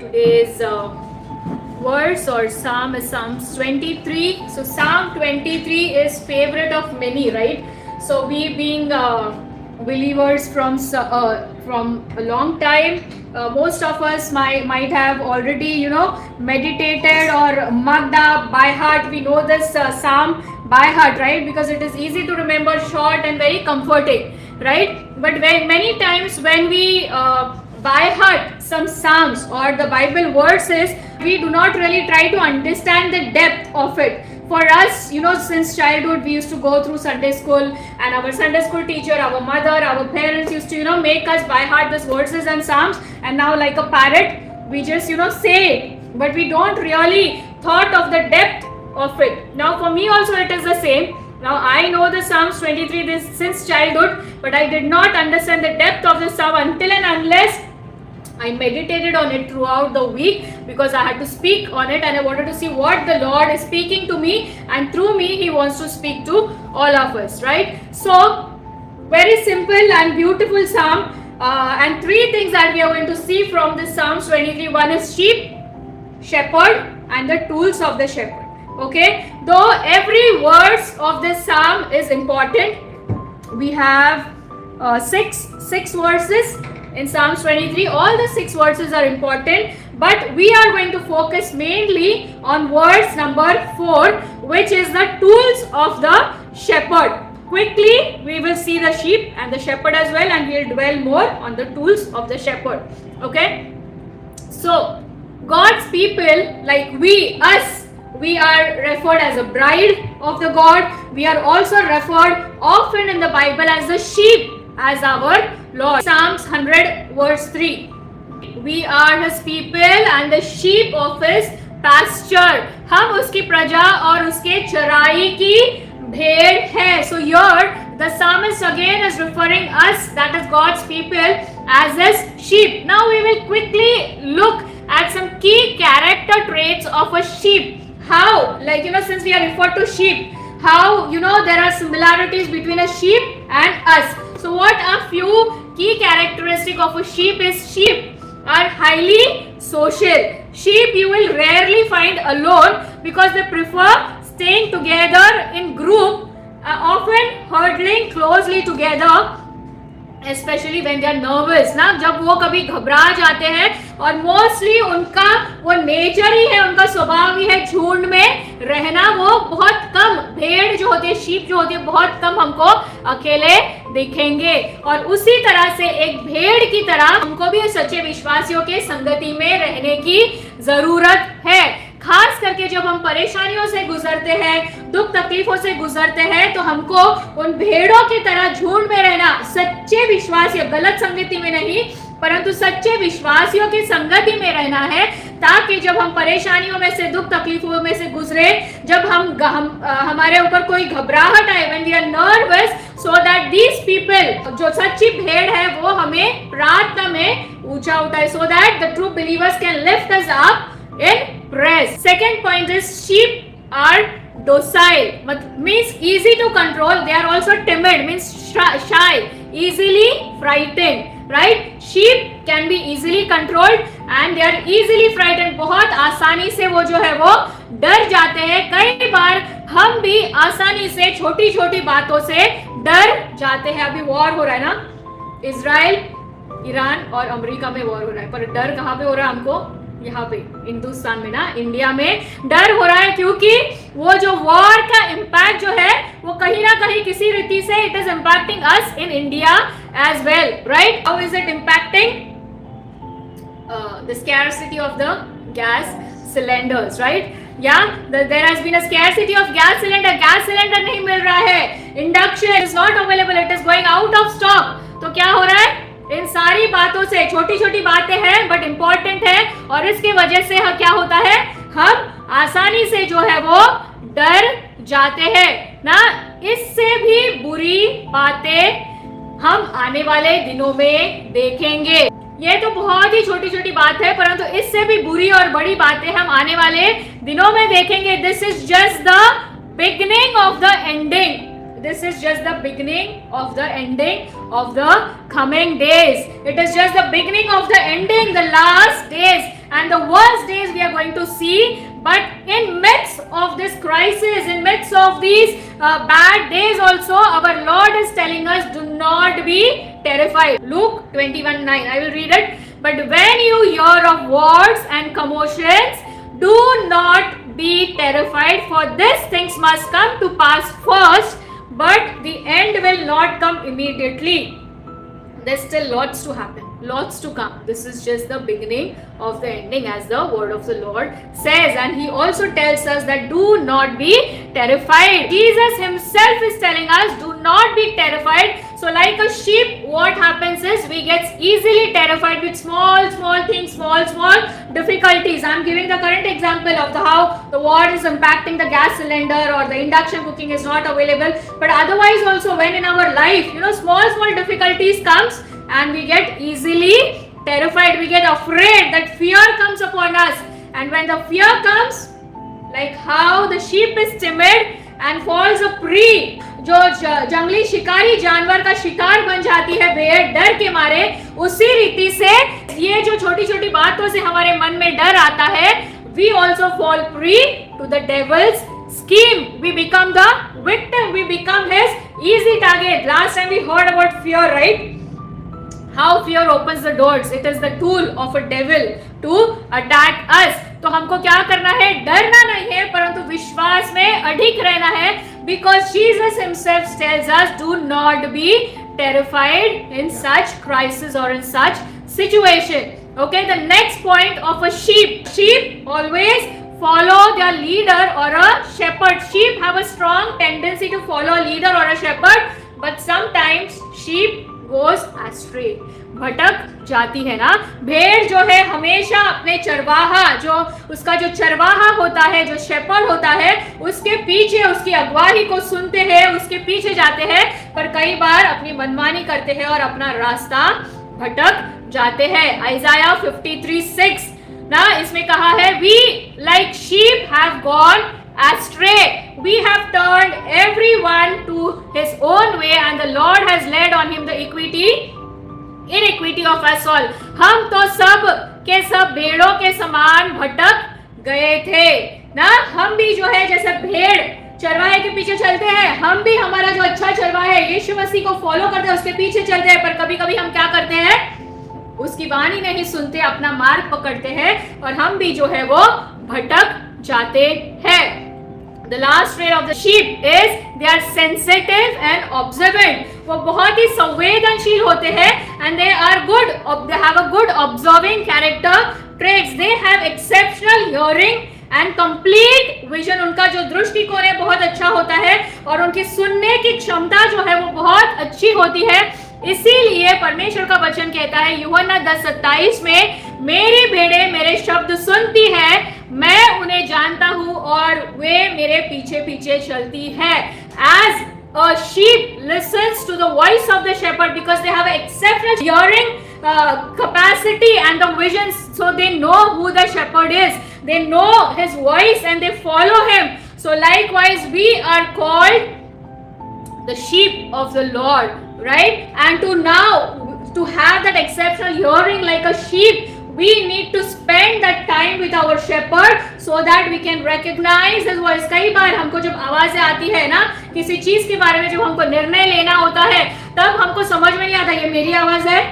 Today's verse or psalm is Psalms 23. So Psalm 23 is favorite of many, right? So we being believers from a long time, most of us might have already meditated or mugged up by heart. We know this psalm by heart, right? Because it is easy to remember, short and very comforting, right? But many times when we by heart some psalms or the Bible verses, we do not really try to understand the depth of it. For us, since childhood we used to go through Sunday school, and our Sunday school teacher, our mother, our parents used to make us by heart these verses and psalms, and now like a parrot we just say it, but we don't really thought of the depth of it. Now for me also it is the same. Now I know the Psalms 23 since childhood, but I did not understand the depth of the psalm until and unless I meditated on it throughout the week, because I had to speak on it and I wanted to see what the Lord is speaking to me, and through me He wants to speak to all of us, right? So very simple and beautiful psalm, and three things that we are going to see from this Psalms 23. One is sheep, shepherd, and the tools of the shepherd. Okay, though every verse of this psalm is important, we have six verses in Psalms 23. All the 6 verses are important, but we are going to focus mainly on verse number 4, which is the tools of the shepherd. Quickly we will see the sheep and the shepherd as well, and we will dwell more on the tools of the shepherd. Okay, so God's people, like we are referred as a bride of the God. We are also referred often in the Bible as the sheep, as our Lord. Psalms 100 verse 3. We are His people and the sheep of His pasture. हम उसकी प्रजा और उसके चराई की भेड़ हैं. So here the psalmist again is referring us, that is God's people, as His sheep. Now we will quickly look at some key character traits of a sheep. How, since we are referred to sheep, how there are similarities between a sheep and us. So what are few key characteristics of a sheep is, sheep are highly social. Sheep you will rarely find alone, because they prefer staying together in group, often huddling closely together, especially when they are nervous ना, जब वो कभी घबरा जाते हैं. और mostly उनका वो नेचर ही है, उनका स्वभाव ही है झुंड में रहना. वो बहुत कम, भेड़ जो होती है, शीप जो होती है, बहुत कम हमको अकेले दिखेंगे. और उसी तरह से एक भेड़ की तरह हमको भी सच्चे विश्वासियों के संगति में रहने की जरूरत है. खास करके जब हम परेशानियों से गुजरते हैं, दुख तकलीफों से गुजरते हैं, तो हमको उन भेड़ों की तरह झुंड में रहना, सच्चे विश्वासियों, गलत संगति में नहीं परंतु सच्चे विश्वासियों की संगति में रहना है, ताकि जब हम परेशानियों में से, दुख तकलीफों में से गुजरे, जब हमारे ऊपर कोई घबराहट आए, when we are nervous, so that these people, जो सच्ची भेड़ है, वो हमें प्रार्थना में ऊंचा उठाए, so that the true believers can lift us up in prayer. Second point is sheep are docile, means easy to control. They are also timid, means shy, easily frightened. Right? Sheep can be easily controlled and they are easily frightened. बहुत आसानी से वो जो है वो डर जाते हैं. कई बार हम भी आसानी से छोटी छोटी बातों से डर जाते हैं. अभी वॉर हो रहा है ना, इजराइल, ईरान और अमेरिका में वॉर हो रहा है, पर डर कहाँ पे हो रहा है हमको? यहाँ पे हिंदुस्तान में ना, इंडिया में डर हो रहा है, क्योंकि वो जो वॉर का इम्पैक्ट जो है वो कहीं ना कहीं किसी रीति से it is impacting us in India as well, right? How is it impacting? The scarcity of the gas cylinders, right? या there has been a scarcity of gas cylinder नहीं मिल रहा है, induction is not available, it is going out of stock. तो क्या हो रहा है? इन सारी बातों से, छोटी छोटी बातें हैं बट इंपॉर्टेंट है, और इसके वजह से क्या होता है, हम आसानी से जो है वो डर जाते हैं ना. इससे भी बुरी बातें हम आने वाले दिनों में देखेंगे. ये तो बहुत ही छोटी छोटी बात है, परंतु इससे भी बुरी और बड़ी बातें हम आने वाले दिनों में देखेंगे. This is just the beginning of the ending. This is just the beginning of the ending of the coming days. It is just the beginning of the ending, the last days. and the worst days we are going to see. But in midst of this crisis, in midst of these bad days also, our Lord is telling us, do not be terrified. Luke 21:9, I will read it. But when you hear of wars and commotions, do not be terrified, for these things must come to pass first, but the end will not come immediately. There's still lots to happen, lots to come. This is just the beginning of the ending, as the word of the Lord says. And he also tells us that do not be terrified. Jesus himself is telling us, do not be terrified. So like a sheep, what happens is we get easily terrified with small things, small difficulties. I'm giving the current example of how the war is impacting the gas cylinder, or the induction cooking is not available. But otherwise also, when in our life, small difficulties comes and we get easily terrified, we get afraid, that fear comes upon us. And when the fear comes, like how the sheep is timid and falls a prey, जो जंगली शिकारी जानवर का शिकार बन जाती है भेड़ डर के मारे, उसी रीति से ये जो छोटी छोटी बातों से हमारे मन में डर आता है, we also fall prey to the devil's scheme. We become the victim, we become his easy target. Last time we heard about fear, right? How fear opens the doors. It is the tool of a devil to attack us. तो हमको क्या करना है? डरना नहीं है, परंतु विश्वास में अडिग रहना है, because Jesus himself tells us, do not be terrified in such crisis or in such situation. Okay, the next point of a sheep. Sheep always follow their leader or a shepherd. Sheep have a strong tendency to follow a leader or a shepherd, but sometimes sheep goes astray. भटक जाती है ना. भेड़ जो है हमेशा अपने चरवाहा, जो उसका जो चरवाहा होता है, जो शेपर्ड होता है, उसके पीछे, उसकी अगुवाई को सुनते हैं, उसके पीछे जाते हैं, पर कई बार अपनी मनमानी करते हैं और अपना रास्ता भटक जाते हैं. आइजाया 53:6 ना, इसमें कहा है, we like sheep have gone astray, we have turned everyone to his own way, and the Lord has laid on him the iniquity of us all. हम तो सब के सब भेड़ों के समान भटक गए थे ना. हम भी जो है जैसे भेड़ चरवाहे के पीछे चलते हैं, हम भी हमारा जो अच्छा चरवाहा है यीशु मसीह को फॉलो करते हैं, उसके पीछे चलते हैं, पर कभी कभी हम क्या करते हैं? उसकी वाणी नहीं सुनते, अपना मार्ग पकड़ते हैं और हम भी जो है वो भटक जाते हैं. The last trait of the sheep is they are sensitive and observant. वो बहुत ही संवेदनशील होते हैं, and they are good. They have a good observing character traits. They have exceptional hearing and complete vision. उनका जो दृष्टिकोण है बहुत अच्छा होता है और उनकी सुनने की क्षमता जो है वो बहुत अच्छी होती है. इसीलिए परमेश्वर का वचन कहता है यूहन्ना 10:27 में, मेरी भेड़ें मेरे शब्द सुनती है, मैं उन्हें जानता हूँ और वे मेरे पीछे पीछे चलती है. As a sheep listens to the voice of the shepherd, because they have exceptional hearing capacity and the vision, so they know who the shepherd is, they know his voice and they follow him. So likewise we are called the sheep of the Lord, right? And to have that exceptional hearing like a sheep, we need to spend that time with our shepherd so that we can recognize his voice. कई बार हमको जब आवाजें आती है ना किसी चीज के बारे में, जब हमको निर्णय लेना होता है, तब हमको समझ में नहीं आता ये मेरी आवाज है,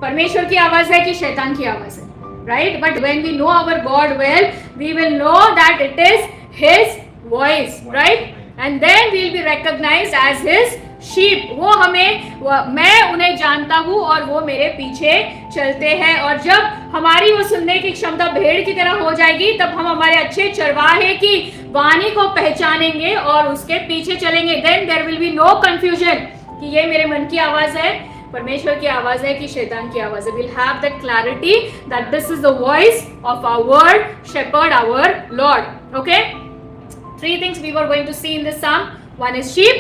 परमेश्वर की आवाज है कि शैतान की आवाज है, right? But when we know our God well, we will know that it is his voice, right? And then we will be recognized as his sheep. वो मैं उन्हें जानता हूँ और वो मेरे पीछे चलते हैं. और जब हमारी वो सुनने की क्षमता भेड़ की तरह हो जाएगी, तब हम हमारे अच्छे चरवाहे की वाणी को पहचानेंगे और उसके पीछे चलेंगे. Then there will be no confusion कि ये मेरे मन की आवाज है, परमेश्वर की आवाज है कि शैतान की आवाज है. We'll have that clarity that this is the voice of our shepherd, our Lord. Okay? 3 things we were going to see in this psalm. One is sheep,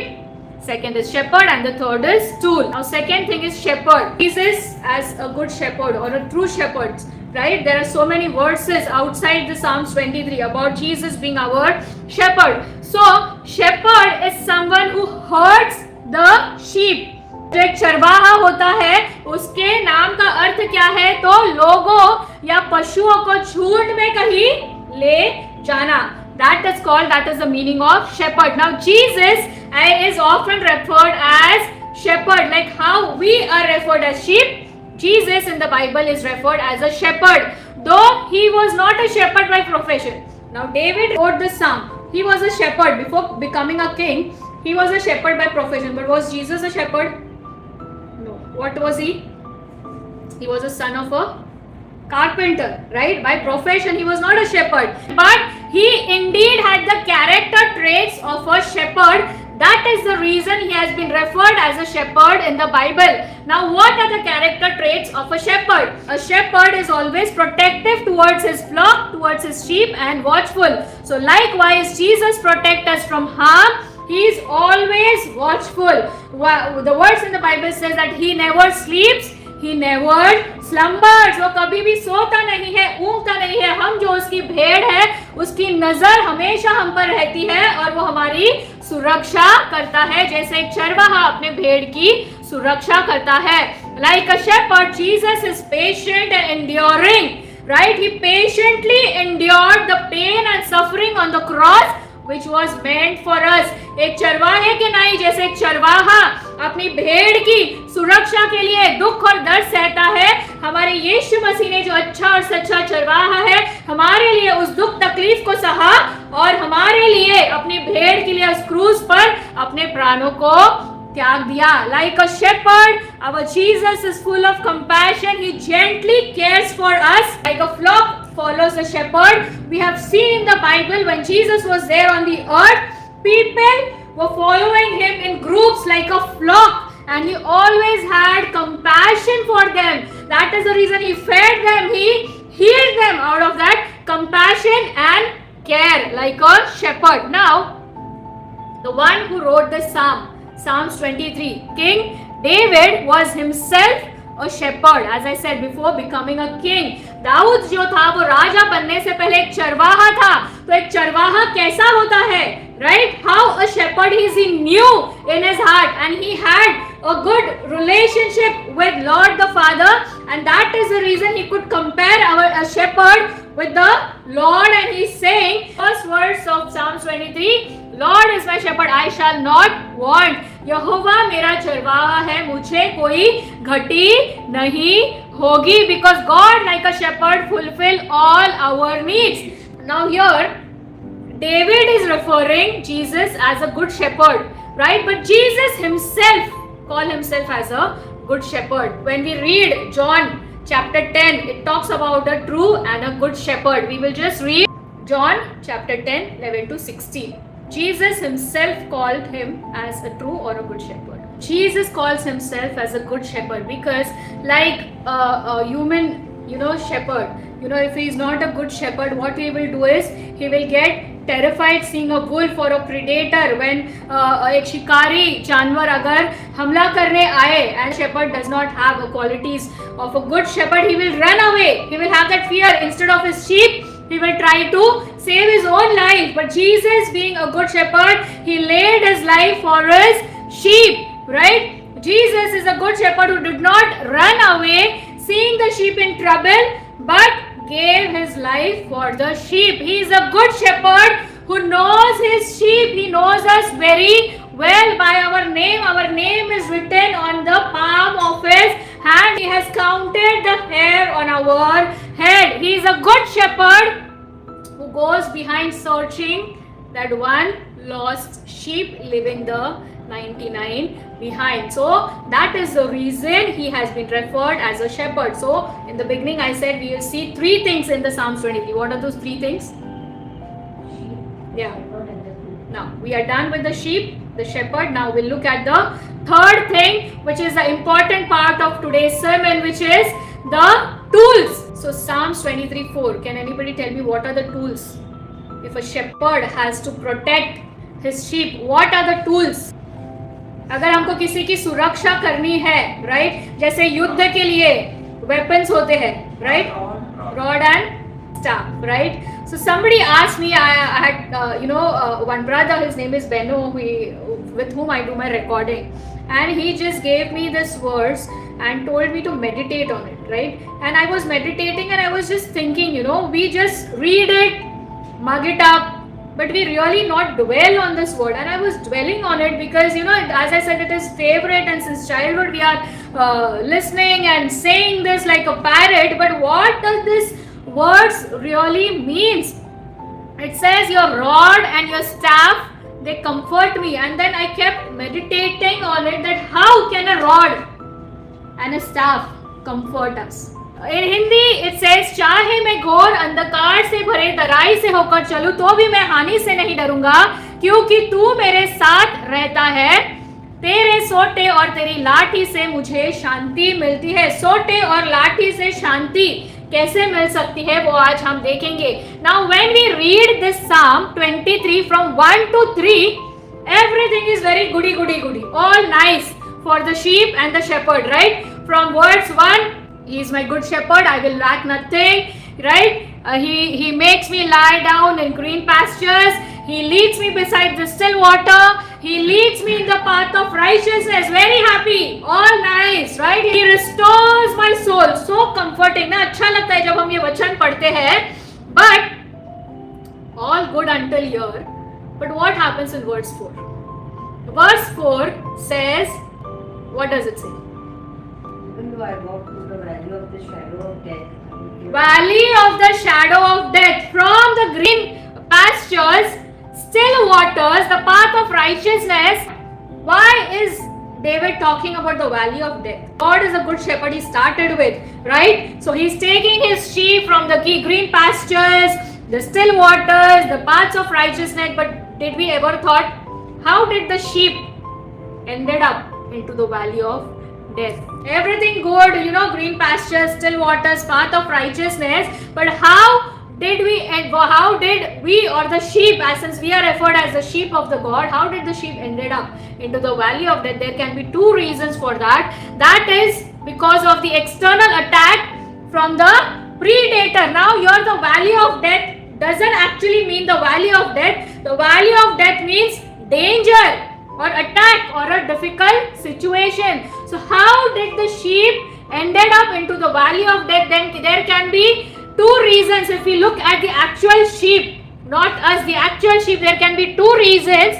second is shepherd, and the third is tool. Now second thing is shepherd. Jesus as a good shepherd or a true shepherd, right? There are so many verses outside the Psalms 23 about Jesus being our shepherd. So shepherd is someone who herds the sheep. जो एक चरवाहा होता है उसके नाम का अर्थ क्या है? तो लोगों या पशुओं को झुंड में कहीं ले जाना. That is called, that is the meaning of shepherd. Now Jesus is often referred as shepherd, like how we are referred as sheep. Jesus in the Bible is referred as a shepherd, though he was not a shepherd by profession. Now David wrote this psalm. He was a shepherd before becoming a king. He was a shepherd by profession, but was Jesus a shepherd? No. What was he? He was a son of a carpenter, right? By profession he was not a shepherd, but he indeed had the character traits of a shepherd. That is the reason he has been referred as a shepherd in the Bible. Now what are the character traits of a shepherd? A shepherd is always protective towards his flock, towards his sheep, and watchful. So likewise Jesus protects us from harm. He is always watchful. The words in the Bible says that he never sleeps, he never slumbers. वो कभी भी सोता नहीं है, ऊँगता नहीं है. हम जो उसकी भेड़ है, उसकी नजर हमेशा हम पर रहती है और वो हमारी सुरक्षा करता है, जैसे एक चरवाहा अपने भेड़ की सुरक्षा करता है. Like a shepherd, Jesus is patient and enduring, right? He patiently endured the pain and suffering on the cross, which was meant for us. एक चरवाहे के नाई जैसे एक चरवाहा अपनी भेड़ की सुरक्षा के लिए दुख और दर्द सहता है, हमारे यीशु मसीह ने जो अच्छा और सच्चा चरवाहा है, हमारे लिए उस दुख तकलीफ को सहा और हमारे लिए अपनी भेड़ के लिए उस क्रूस पर अपने प्राणों को त्याग दिया. Like a shepherd, our Jesus is full of compassion. He gently cares for us. Like a flock follows the shepherd. We have seen in the Bible when Jesus was there on the earth, people were following him in groups like a flock, and he always had compassion for them. That is the reason he fed them, he healed them out of that compassion and care, like a shepherd. Now, the one who wrote this psalm, Psalms 23, King David was himself a shepherd, as I said before, becoming a king. Dawood जो था वो राजा बनने से पहले एक चरवाहा था. तो एक चरवाहा कैसा होता है, right? How a shepherd is, he knew in his heart, and he had a good relationship with Lord the Father, and that is the reason he could compare a shepherd with the Lord. And he's saying, first verse of Psalms 23, Lord is my shepherd, I shall not want. यहोवा मेरा चरवाहा है, मुझे कोई घटी नहीं होगी. Because God, like a shepherd, fulfill all our needs. Now here, David is referring Jesus as a good shepherd, right? But Jesus himself called himself as a good shepherd. When we read John chapter 10, it talks about a true and a good shepherd. We will just read John chapter 10, 11 to 16. Jesus himself called him as a true or a good shepherd. Jesus calls himself as a good shepherd because, like a human, shepherd, if he is not a good shepherd, what he will do is he will get terrified seeing a wolf or a predator. When एक शिकारी जानवर अगर हमला करने आए, and shepherd does not have the qualities of a good shepherd, he will run away. He will have that fear. Instead of his sheep, he will try to save his own life. But Jesus, being a good shepherd, he laid his life for his sheep, right? Jesus is a good shepherd who did not run away seeing the sheep in trouble, but gave his life for the sheep. He is a good shepherd who knows his sheep. He knows us very well by our name. Our name is written on the palm of his hand. He has counted the hair on our head. He is a good shepherd who goes behind searching that one lost sheep, leaving the 99 behind. So that is the reason he has been referred as a shepherd. So in the beginning I said we will see three things in the Psalms 23. What are those three things? Yeah. Now we are done with the sheep, the shepherd. Now we'll look at the third thing, which is the important part of today's sermon, which is the tools. So Psalms 23:4. Can anybody tell me what are the tools? If a shepherd has to protect his sheep, what are the tools? अगर हमको किसी की सुरक्षा करनी है, right? जैसे युद्ध के लिए वेपन्स होते हैं, right? Rod and staff, right? So somebody asked me, I had one brother, his name is Benno, with whom I do my recording, and he just gave me this verse and told me to meditate on it, right? And I was meditating and I was just thinking, we just read it, mug it up, but we really not dwell on this word. And I was dwelling on it because, as I said, it is favorite, and since childhood we are listening and saying this like a parrot. But what does this words really means? It says, your rod and your staff, they comfort me. And then I kept meditating on it, that how can a rod and a staff comfort us? In Hindi it says, चाहे मैं घोर अंधकार से भरे तराई से होकर चलूं तो भी मैं हानि से नहीं डरूंगा, क्योंकि तू मेरे साथ रहता है, तेरे सोटे और तेरी लाठी से मुझे शांति मिलती है. सोटे और लाठी से शांति कैसे मिल सकती है वो आज हम देखेंगे. Now when we read this Psalm 23 from 1 to 3, everything is very goody, all nice for the sheep and the shepherd, right? From verse 1, he is my good shepherd, I will lack nothing, right? He makes me lie down in green pastures, he leads me beside the still water, he leads me in the path of righteousness, very happy, all nice, right? He restores my soul, so comforting. ना अच्छा लगता है जब हम ये वचन पढ़ते हैं. But all good until here, but what happens in verse 4? Verse 4 says, what does it say? Even though I walk through the valley of the shadow of death. Valley of the shadow of death. From the green pastures, still waters, the path of righteousness. Why is David talking about the valley of death? God is a good shepherd, he started with, right? So he's taking his sheep from the green pastures, the still waters, the paths of righteousness. But did we ever thought, how did the sheep ended up into the valley of death? Everything good, green pastures, still waters, path of righteousness. But how did we or the sheep, as since we are referred as the sheep of the God, how did the sheep ended up into the valley of death? There can be two reasons for that. That is because of the external attack from the predator. Now here the valley of death doesn't actually mean the valley of death. The valley of death means danger or attack or a difficult situation. So how did the sheep ended up into the valley of death? Then there can be two reasons. If we look at the actual sheep, not us, the actual sheep, there can be two reasons.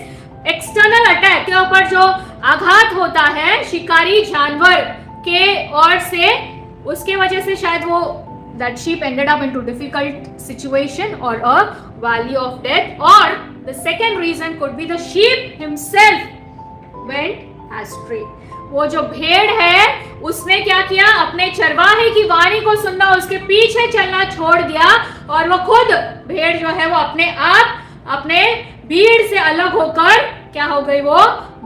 External attack के ऊपर जो आघात होता है शिकारी जानवर के ओर से, उसके वजह से शायद वो that sheep ended up into difficult situation or a valley of death. Or the second reason could be the sheep himself went astray. वो जो भेड़ है उसने क्या किया, अपने चरवाहे की वाणी को सुनना, उसके पीछे चलना छोड़ दिया, और वो खुद भेड़ जो है वो अपने आप अपने भीड़ से अलग होकर क्या हो गई, वो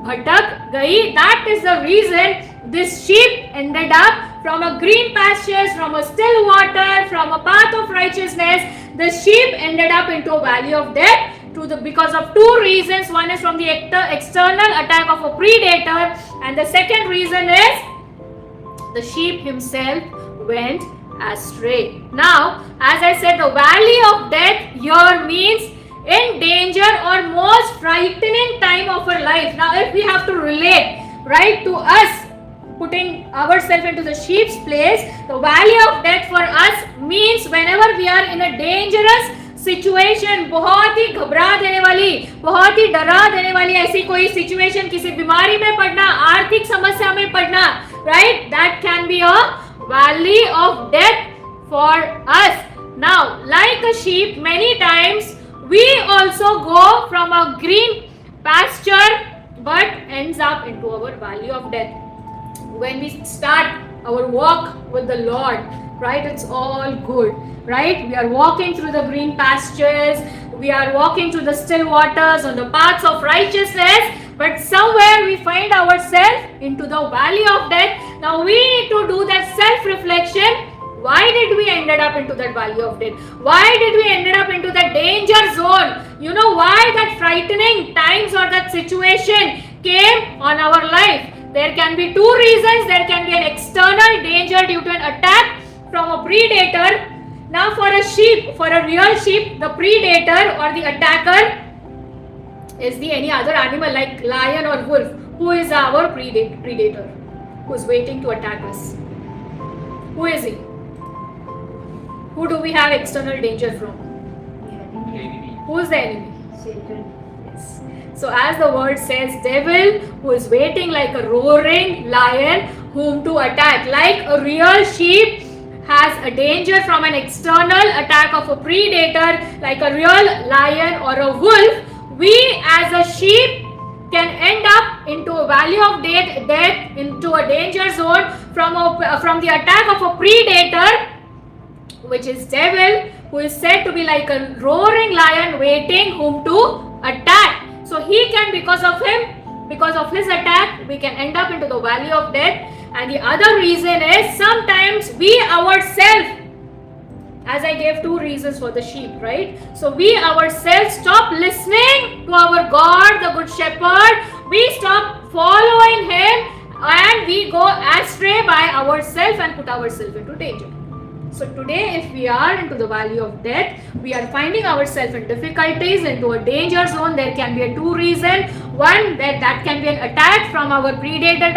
भटक गई. That is the reason this sheep ended up from a green pastures, from a still water, from a path of righteousness. The sheep ended up into a valley of death because of two reasons. One is from the external attack of a predator, and the second reason is the sheep himself went astray. Now, as I said, the valley of death here means in danger or most frightening time of our life. Now, if we have to relate, right, to us, putting ourselves into the sheep's place, the valley of death for us means whenever we are in a dangerous situation, बहुत ही घबरा देने वाली, बहुत ही डरा देने वाली ऐसी कोई situation, किसी बीमारी में पड़ना, आर्थिक समस्या में पड़ना, right? That can be a valley of death for us. Now, like a sheep, many times we also go from a green pasture but ends up into our valley of death. When we start our walk with the Lord, right, it's all good, right? We are walking through the green pastures, we are walking through the still waters on the paths of righteousness, but somewhere we find ourselves into the valley of death. Now we need to do that self-reflection. Why did we ended up into that valley of death? Why did we ended up into that danger zone? You know why that frightening times or that situation came on our life? There can be two reasons. There can be an external danger due to an attack from a predator. Now for a sheep, for a real sheep, the predator or the attacker is the any other animal like lion or wolf. who is our predator, who is waiting to attack us? Who is he? Who do we have external danger from? Who is the enemy? Satan. Yes. So as the word says, devil who is waiting like a roaring lion whom to attack. Like a real sheep has a danger from an external attack of a predator, like a real lion or a wolf, we as a sheep can end up into a valley of death, into a danger zone from the attack of a predator, which is devil, who is said to be like a roaring lion waiting whom to attack. So he can, because of his attack, we can end up into the valley of death. And the other reason is sometimes we ourselves, as I gave two reasons for the sheep, right? So we ourselves stop listening to our God, the Good Shepherd. We stop following Him and we go astray by ourselves and put ourselves into danger. So today, if we are into the valley of death, we are finding ourselves in difficulties, into a danger zone. There can be two reasons. One, that can be an attack from our predator,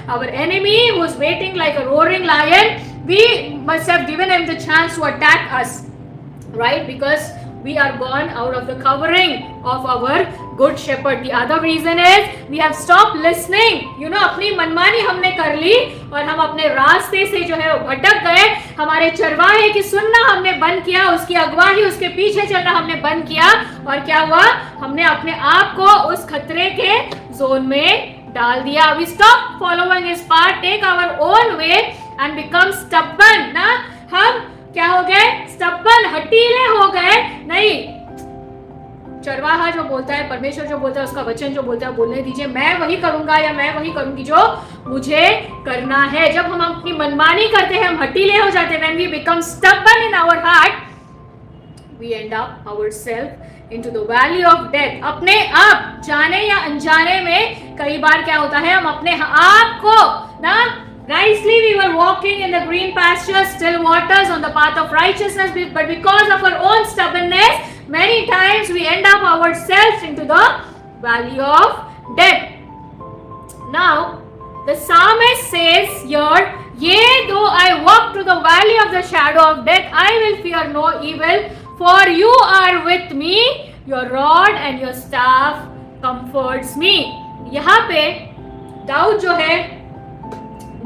our enemy who is waiting like a roaring lion. We must have given him the chance to attack us, right? Because we are gone out of the covering of our Good Shepherd. The other reason is we have stopped listening. अपनी मनमानी हमने कर ली और हम अपने रास्ते से जो है वो भटक गए. हमारे चरवाहे की सुनना हमने बंद किया, उसकी अगुवाही, उसके पीछे चलना हमने बंद किया. और क्या हुआ? हमने अपने आप को उस खतरे के जोन में डाल दिया. We stop following his path, take our own way and become stubborn. ना हम क्या हो गए? stubborn, हटीले हो गए. नहीं, चरवाहा जो बोलता है, परमेश्वर जो बोलता है, उसका वचन जो बोलता है, बोलने दीजिए. मैं वही करूंगा या मैं वही करूंगी जो मुझे करना है. जब हम अपनी मनमानी करते हैं, हम हटीले हो जाते हैं. When we become stubborn in our heart, we end up ourselves into the valley of death. अपने आप जाने या अनजाने में कई बार क्या होता है, हम अपने आप को ना nicely we were walking in the green pastures, still waters, on the path of righteousness, but because of our own stubbornness, many times we end up ourselves into the valley of death. Now, the psalmist says here, yea, though I walk through the valley of the shadow of death, I will fear no evil, for you are with me, your rod and your staff comforts me. यहाँ पे दाऊद जो है,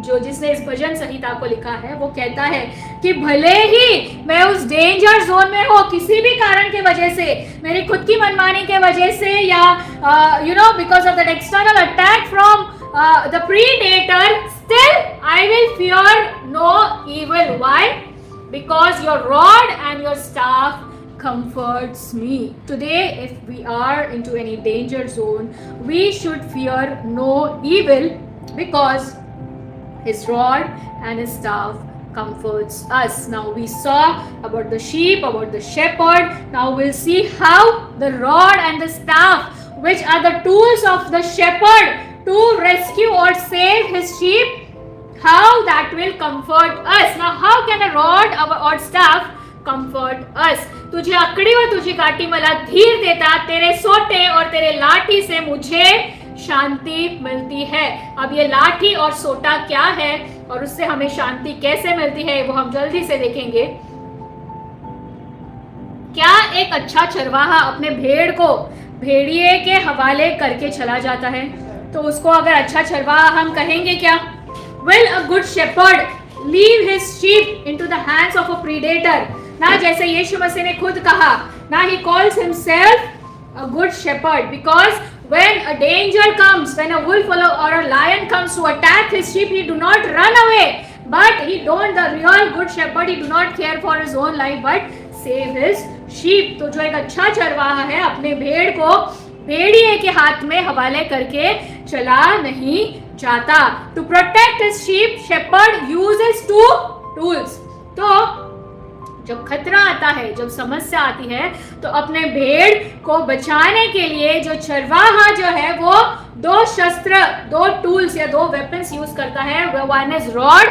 जो जिसने इस भजन संहिता को लिखा है, वो कहता है कि भले ही मैं उस डेंजर जोन में हो, किसी भी कारण के वजह से, मेरी खुद की मनमानी के वजह से, या because of that external attack from the predator, still I will fear no evil. Why? Because your rod and your staff comforts me. Today, if we are into any danger zone, we should fear no evil because His rod and His staff comforts us. Now we saw about the sheep, about the shepherd. Now we'll see how the rod and the staff, which are the tools of the shepherd to rescue or save his sheep, how that will comfort us. Now how can a rod or staff comfort us? तुझे अकड़ी और तुझे काटी मला धीर देता, तेरे सोटे और तेरे लाठी से मुझे शांति मिलती है. अब ये लाठी और सोटा क्या है और उससे हमें शांति कैसे मिलती है, वो हम जल्दी से देखेंगे. क्या एक अच्छा चरवाहा अपने भेड़ को भेड़िए के हवाले करके चला जाता है? तो उसको अगर अच्छा चरवाहा हम कहेंगे क्या? Will a good shepherd leave his sheep into the hands of a predator? ना जैसे यीशु मसीह ने खुद कहा, ना he calls himself a good shepherd because when a danger comes, when a wolf or a lion comes to attack his sheep, he do not run away, but the real good shepherd, he do not care for his own life but save his sheep. तो जो एक अच्छा चरवाहा है, अपने भेड़ को भेड़िए के हाथ में हवाले करके चला नहीं जाता. To protect his sheep, shepherd uses two tools. तो जब खतरा आता है, जब समस्या आती है, तो अपने भेड़ को बचाने के लिए जो चरवाहा जो है वो दो शस्त्र, दो टूल्स या दो वेपन्स यूज करता है. One is rod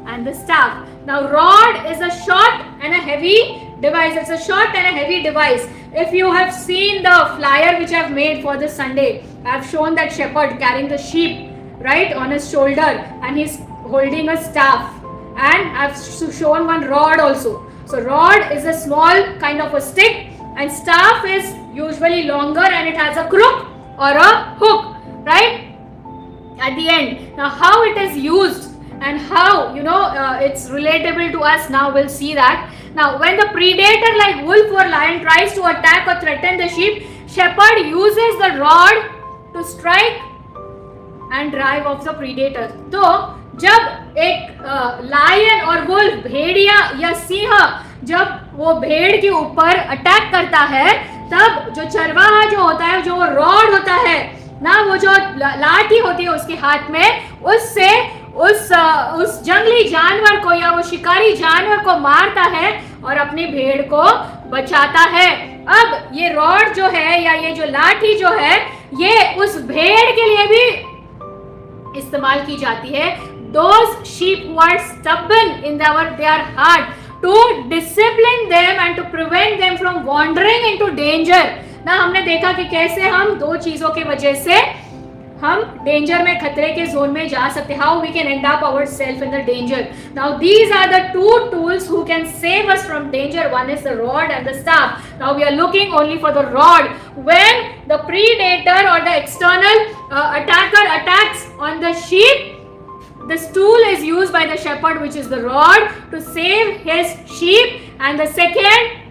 and the staff. Now rod is a short and a heavy device. It's a short and a heavy device. If you have seen the flyer which I have made for this Sunday, I have shown that shepherd carrying the sheep, right, on his shoulder, and he's holding a staff. And I've shown one rod also. So rod is a small kind of a stick, and staff is usually longer and it has a crook or a hook, right, at the end. Now how it is used and how, it's relatable to us now, we'll see that. Now when the predator like wolf or lion tries to attack or threaten the sheep, shepherd uses the rod to strike and drive off the predator. तो जब एक lion और wolf, भेड़िया या सिंह, जब वो भेड़ के ऊपर अटैक करता है, तब जो चरवाहा जो होता है, जो रॉड होता है ना, वो जो लाठी होती है उसके हाथ में, उससे उस जंगली जानवर को या वो शिकारी जानवर को मारता है और अपनी भेड़ को बचाता है. अब ये रॉड जो है या ये जो लाठी जो है, ये उस भेड़ के लिए भी इस्तेमाल की जाती है. Those sheep who are stubborn in their heart, to discipline them and to prevent them from wandering into danger. ना हमने देखा कि कैसे हम दो चीजों के वजह से हम डेंजर में, खतरे के जोन में जा सकते हैं. How we can end up ourselves in the danger. Now these are the two tools who can save us from danger. One is the rod and the staff. Now we are looking only for the rod. When the predator or the external attacker attacks on the sheep, this tool is used by the shepherd, which is the rod, to save his sheep. And the second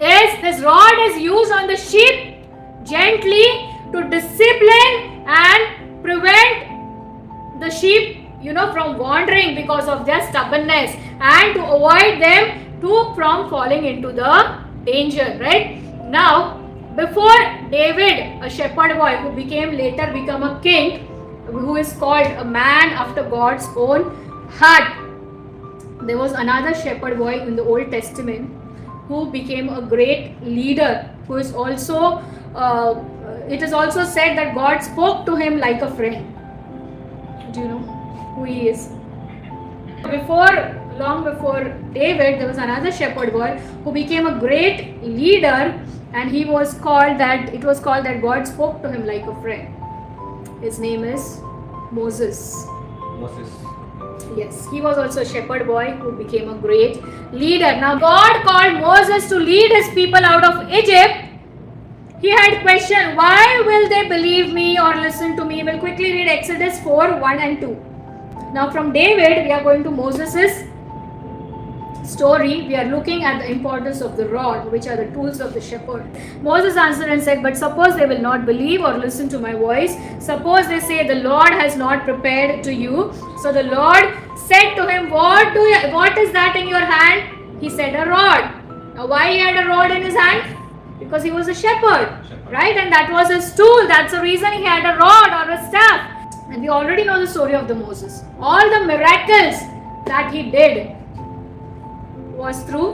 is this rod is used on the sheep gently to discipline and prevent the sheep, from wandering because of their stubbornness, and to avoid them from falling into the danger, right? Now, before David, a shepherd boy who later become a king, who is called a man after God's own heart, there was another shepherd boy in the Old Testament who became a great leader, who is also, it is also said that God spoke to him like a friend. Do you know who he is? Long before David, there was another shepherd boy who became a great leader, and it was called that God spoke to him like a friend. His name is Moses. Yes, he was also a shepherd boy who became a great leader. Now God called Moses to lead his people out of Egypt. He had questioned, why will they believe me or listen to me? We'll quickly read Exodus 4, 1 and 2. Now from David, we are going to Moses' story. We are looking at the importance of the rod, which are the tools of the shepherd. Moses answered and said, but suppose they will not believe or listen to my voice. Suppose they say, the Lord has not prepared to you. So the Lord said to him, what is that in your hand? He said, a rod. Now why he had a rod in his hand? Because he was a shepherd, right? And that was his tool. That's the reason he had a rod or a staff. And we already know the story of the Moses. All the miracles that he did was through,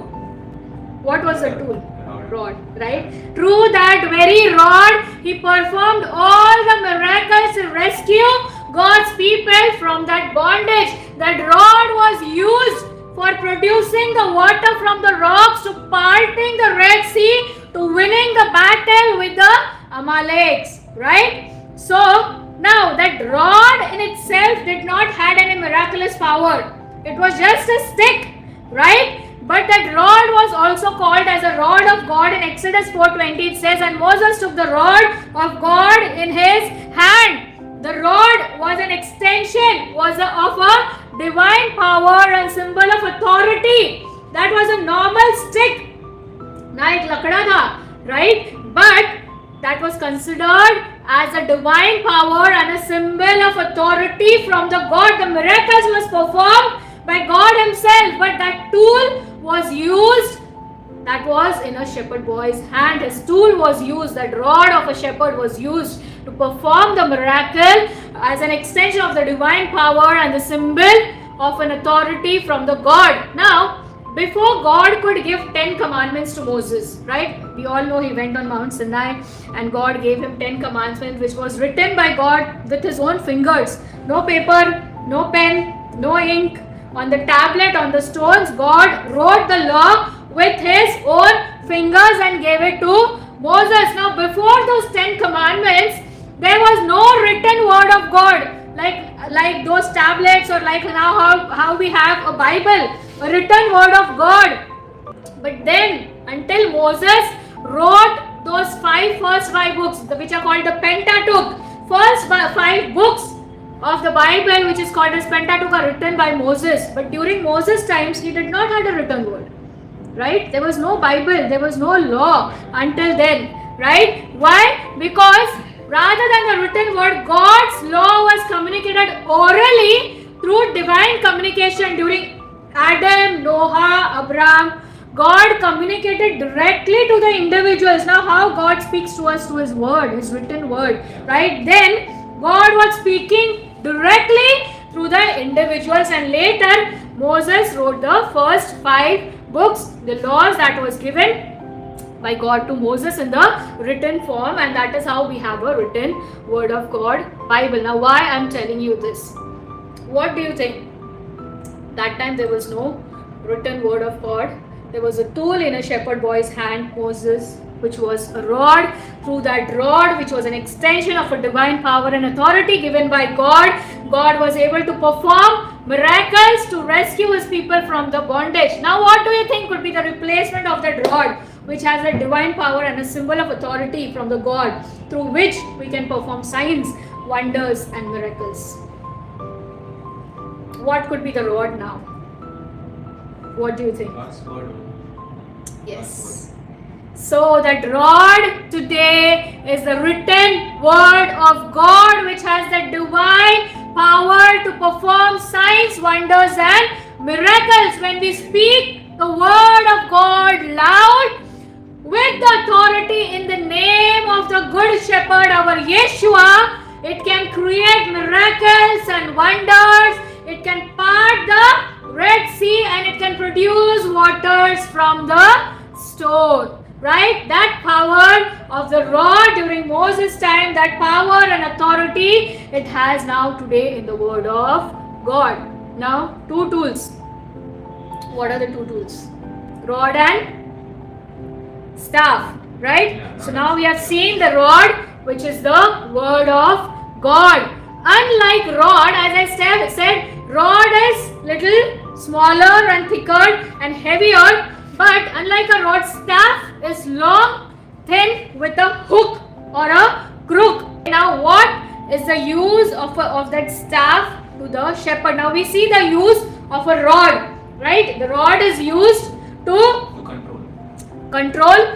what was the tool? Rod, right? Through that very rod, he performed all the miracles to rescue God's people from that bondage. That rod was used for producing the water from the rocks, to parting the Red Sea, to winning the battle with the Amaleks, right? So now that rod in itself did not had any miraculous power. It was just a stick, right? But that rod was also called as a rod of God. In Exodus 4:20 it says, and Moses took the rod of God in his hand. The rod was an extension, of a divine power and symbol of authority. That was a normal stick. Na ek lakda tha, right? But that was considered as a divine power and a symbol of authority from the God. The miracles was performed by God himself, but that tool was used, that was in a shepherd boy's hand. His tool was used, that rod of a shepherd was used to perform the miracle as an extension of the divine power and the symbol of an authority from the God. Now, before God could give 10 commandments to Moses, right? We all know he went on Mount Sinai and God gave him 10 commandments, which was written by God with his own fingers. No paper, no pen, no ink. On the tablet, on the stones, God wrote the law with his own fingers and gave it to Moses. Now, before those 10 commandments, There was no written word of God like those tablets, or like now how we have a Bible, a written word of God. But then until Moses wrote those first five books, which are called the Pentateuch, first five books of the Bible, which is called as Pentateuch, are written by Moses. But during Moses' times, he did not have a written word, right? There was no Bible, there was no law until then, right? Why? Because rather than the written word, God's law was communicated orally through divine communication during Adam, Noah, Abraham. God communicated directly to the individuals. Now how God speaks to us through His word, His written word, right? Then God was speaking directly through the individuals, and later Moses wrote the first five books, the laws that was given by God to Moses in the written form, and that is how we have a written word of God, Bible. Now why I'm telling you this? What do you think? That time there was no written word of God. There was a tool in a shepherd boy's hand, Moses, which was a rod. Through that rod, which was an extension of a divine power and authority given by God, God was able to perform miracles to rescue His people from the bondage. Now what do you think could be the replacement of that rod, which has a divine power and a symbol of authority from the God, through which we can perform signs, wonders and miracles? What could be the rod now? What do you think? God's word. Yes. So that rod today is the written word of God, which has the divine power to perform signs, wonders and miracles. When we speak the word of God loud with the authority in the name of the Good Shepherd, our Yeshua, it can create miracles and wonders. It can part the Red Sea, and it can produce waters from the stone, right? That power of the rod during Moses' time, that power and authority, it has now today in the word of God. Now, two tools. What are the two tools? Rod and staff, right? So now we have seen the rod, which is the word of God. Unlike rod, as I said, rod is little smaller and thicker and heavier, but unlike a rod, staff is long, thin with a hook or a crook. Now what is the use of that staff to the shepherd? Now we see the use of a rod, right? The rod is used to control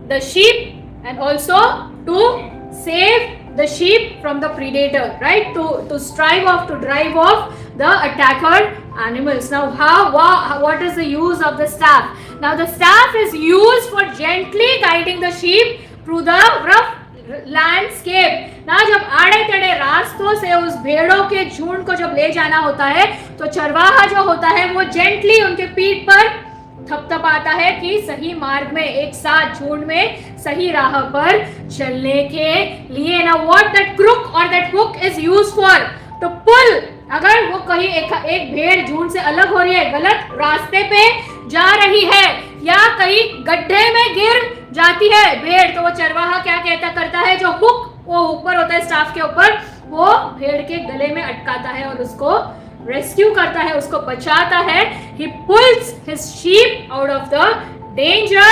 the sheep and also to save the sheep from the predator, right? To strive off, to drive off the attacker animals. Now what is the use of the staff? Now the staff is used for gently guiding the sheep through the rough landscape. Now जब आड़े टेढ़े रास्तों से उस भेड़ों के झुंड को जब ले जाना होता है, तो चरवाहा जो होता है वो जेंटली उनके पीठ पर थपथपाता है कि सही मार्ग में, एक साथ झुंड में सही राह पर चलने के लिए. ना what that crook or that hook is used for to pull. अगर वो कहीं एक भेड़ झुंड से अलग हो रही है, गलत रास्ते पे जा रही है, या कहीं गड्ढे में गिर जाती है भेड़, तो वो चरवाहा क्या करता है, जो हुक वो ऊपर होता है स्टाफ के ऊपर, वो भेड़ के गले में अटकाता है और उसको रेस्क्यू करता है, उसको बचाता है. He pulls his sheep out of the danger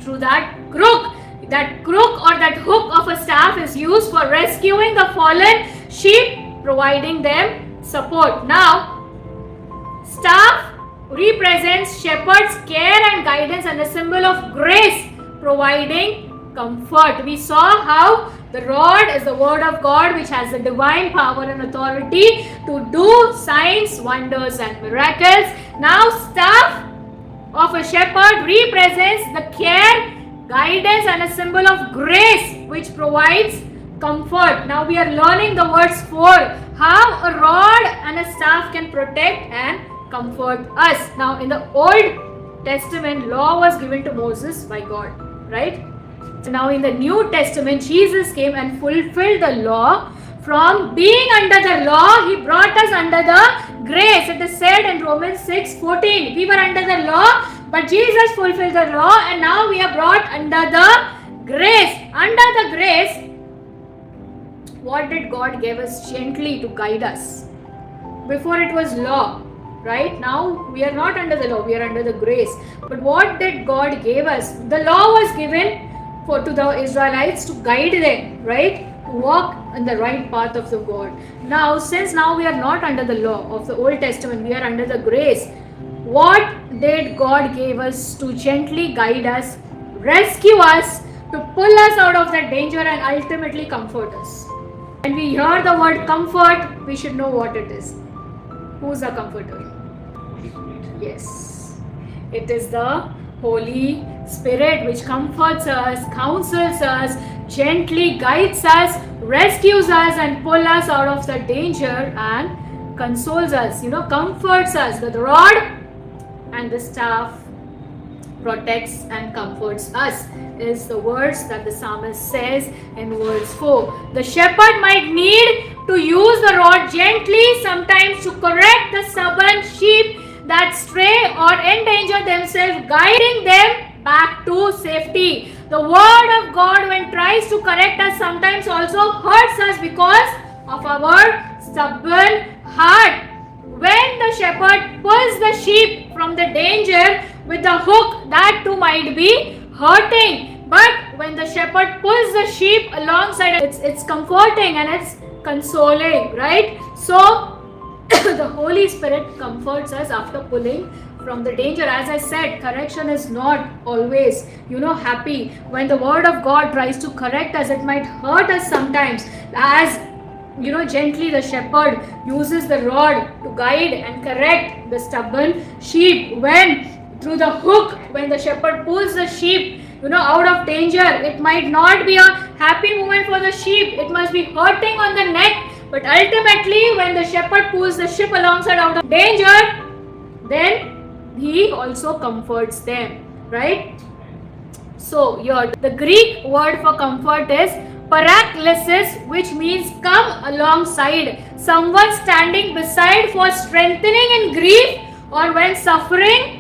through that crook. That crook or that hook of a staff is used for rescuing the fallen sheep, providing them support. Now, staff represents shepherd's care and guidance and a symbol of grace, providing comfort. We saw how the rod is the word of God, which has the divine power and authority to do signs, wonders and miracles. Now, staff of a shepherd represents the care, guidance and a symbol of grace, which provides comfort. Now we are learning the words for how a rod and a staff can protect and comfort us. Now in the Old Testament, law was given to Moses by God, right? So now in the New Testament, Jesus came and fulfilled the law. From being under the law, He brought us under the grace. It is said in Romans 6:14. We were under the law, but Jesus fulfilled the law, and now we are brought under the grace. Under the grace, What did God give us gently to guide us? Before it was law, right? Now we are not under the law, we are under the grace. But what did God give us? The law was given to the Israelites to guide them, right? To walk in the right path of the God. Now, since now we are not under the law of the Old Testament, we are under the grace. What did God give us to gently guide us, rescue us, to pull us out of that danger and ultimately comfort us? When we hear the word comfort, we should know what it is. Who's the comforter? Yes, it is the Holy Spirit which comforts us, counsels us, gently guides us, rescues us and pulls us out of the danger and consoles us, comforts us. The rod and the staff protects and comforts us is the words that the psalmist says in verse 4. The shepherd might need to use the rod gently sometimes to correct the stubborn sheep that stray or endanger themselves, guiding them back to safety. The word of God, when tries to correct us, sometimes also hurts us because of our stubborn heart. When the shepherd pulls the sheep from the danger with the hook, that too might be hurting. But when the shepherd pulls the sheep alongside, it's comforting and it's consoling, right? So the Holy Spirit comforts us after pulling from the danger. As I said, correction is not always, happy. When the word of God tries to correct us, it might hurt us sometimes. As gently the shepherd uses the rod to guide and correct the stubborn sheep. When through the hook, when the shepherd pulls the sheep out of danger, it might not be a happy moment for the sheep. It must be hurting on the neck. But ultimately, when the shepherd pulls the sheep alongside out of danger, then he also comforts them, right? So here, the Greek word for comfort is paraklesis, which means come alongside, someone standing beside for strengthening in grief or when suffering,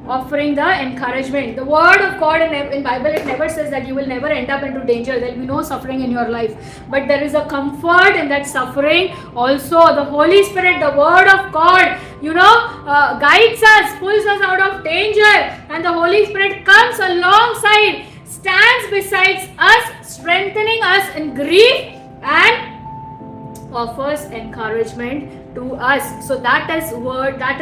offering the encouragement. The word of God in Bible, it never says that you will never end up into danger. There will be no suffering in your life. But there is a comfort in that suffering. Also, the Holy Spirit, the word of God, guides us, pulls us out of danger. And the Holy Spirit comes alongside, stands beside us, strengthening us in grief and offers encouragement to us. So that is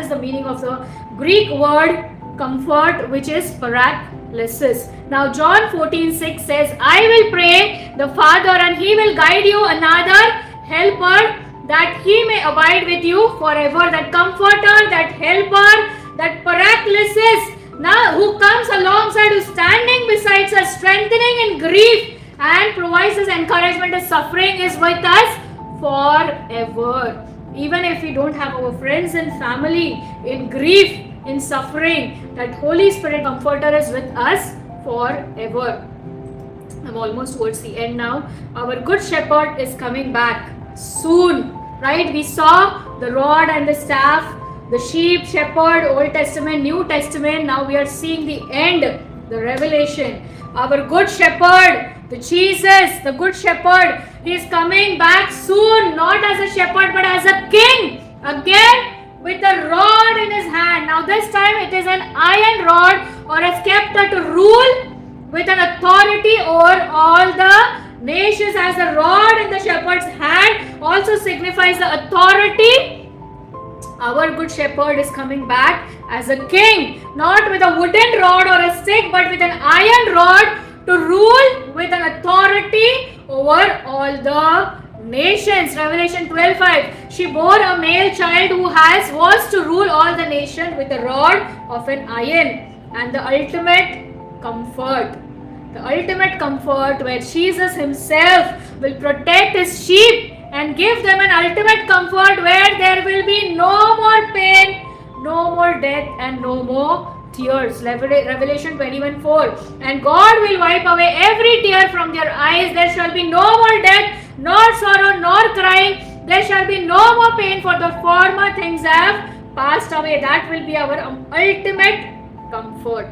the meaning of the Greek word comfort, which is paraklesis. Now John 14:6 says, I will pray the Father and he will guide you another helper that he may abide with you forever. That comforter, that helper, that paraklesis, now who comes alongside, who's standing beside us, strengthening in grief and provides us encouragement as suffering, is with us forever. Even if we don't have our friends and family in grief, in suffering, that Holy Spirit comforter is with us forever. I'm almost towards the end now. Our good shepherd is coming back soon, right? We saw the rod and the staff, the sheep, shepherd, Old Testament, New Testament. Now we are seeing the end, the revelation. Our good shepherd, the Jesus, the good shepherd, he is coming back soon, not as a shepherd but as a king, again with a rod in his hand. Now this time it is an iron rod or a scepter to rule with an authority over all the nations. As the rod in the shepherd's hand also signifies the authority, our good shepherd is coming back as a king, not with a wooden rod or a stick, but with an iron rod to rule with an authority over all the nations. Revelation 12:5. She bore a male child who was to rule all the nation with a rod of an iron. And the ultimate comfort where Jesus himself will protect his sheep and give them an ultimate comfort where there will be no more pain, no more death and no more tears. Revelation 21:4. And God will wipe away every tear from their eyes. There shall be no more death, nor sorrow, nor crying. There shall be no more pain, for the former things have passed away. That will be our ultimate comfort.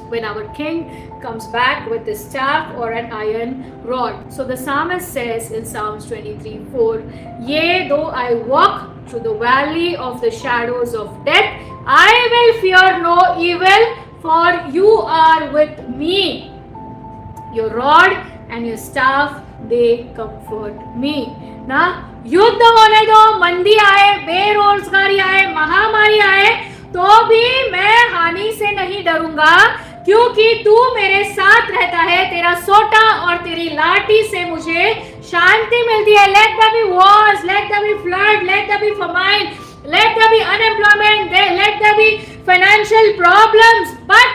when our king comes back with a staff or an iron rod. So the psalmist says in Psalms 23:4, Yea, though I walk through the valley of the shadows of death, I will fear no evil, for you are with me. Your rod and your staff, they comfort me. ना युद्ध होने दो, मंदी आए, बेरोजगारी आए, महामारी आए, तो भी मैं हानि से नहीं डरूंगा, क्योंकि तू मेरे साथ रहता है. तेरा सोटा और तेरी लाठी से मुझे शांति मिलती है. Let there be wars, let there be flood, let there be famine, let there be unemployment, let there be financial problems. But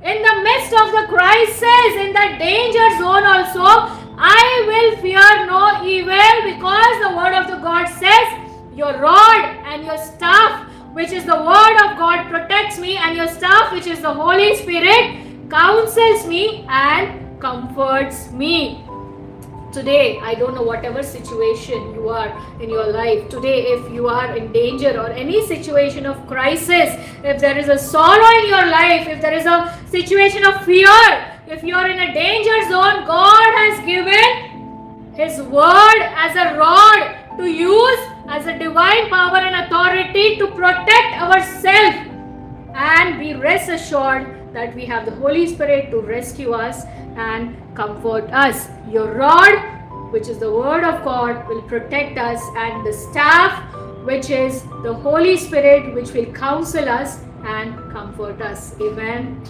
in the midst of the crisis, in the danger zone also, I will fear no evil, because the word of the God says, your rod and your staff, which is the word of God, protects me, and your staff, which is the Holy Spirit, counsels me and comforts me. Today, I don't know whatever situation you are in your life. Today, if you are in danger or any situation of crisis, if there is a sorrow in your life, if there is a situation of fear, if you are in a danger zone, God has given His word as a rod to use as a divine power and authority to protect ourselves, and be rest assured that we have the Holy Spirit to rescue us and comfort us. Your rod, which is the word of God, will protect us, and the staff, which is the Holy Spirit, which will counsel us and comfort us. Amen.